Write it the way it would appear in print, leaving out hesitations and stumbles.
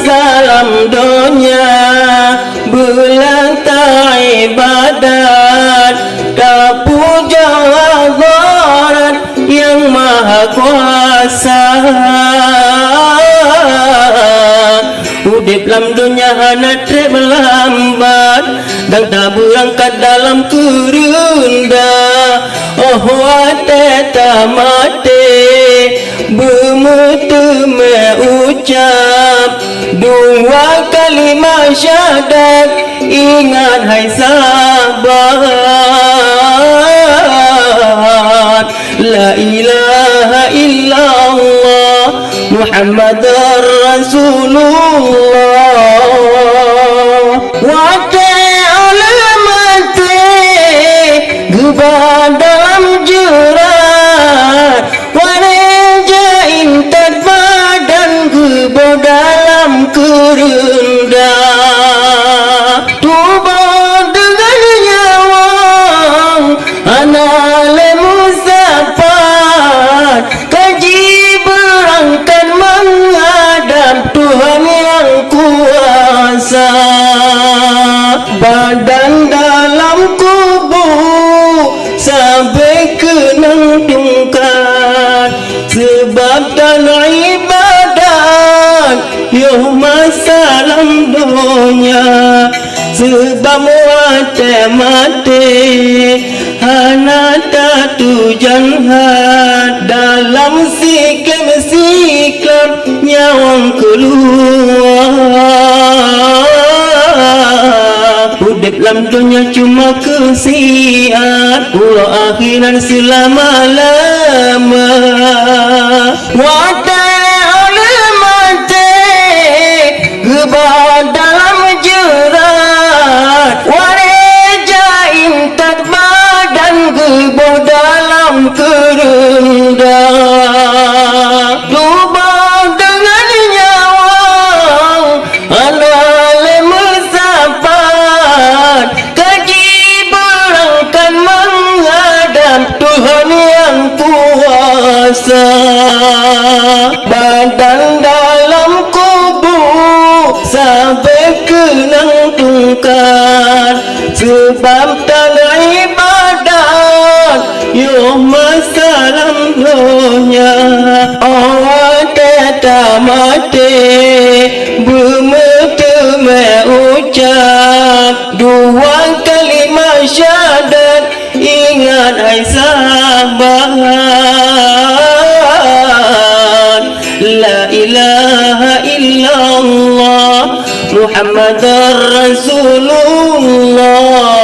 Salam dunia bulan ibadat kapuja Zat yang maha kuasa. Udip lam dunia hana trek melambat dan tak berangkat dalam kerunda. Oh wate tamate bermutu mengucap dua kalimat syahadat, ingat hai sahabat, la ilaha illallah Muhammadar Rasulullah. Wate alamate gebah dalam jerat, wareja intat badan gebah dalam kerenda. Tubuh dengan nyawa anale musafat, kaji berangkat menghadap Tuhan yang kuasa. Badan dalam kubur sampai kenang tungkat, sebab tanah ibadat Yoma salam dunia, sebab mate hana tatu janhat dalam sikap nyawang keluar. Udip lam dunia cuma kesiat, pulau akhiran selama-lama. Watai oleh mati gebah dalam jerat, wareja intat badan gebah dalam kerenda. Lubang dengan nyawa anale musafat, kaji berangkat menghadap Tuhan yang kuasa. Badan dalam kubur sampai kenang tungkat, sebab tanah ibadat Yoma salam dunia. Awak tetap mati bermutu mengucap dua kalimat syahadat, ingat hai sahabat, la ilaha illallah Muhammadar Rasulullah.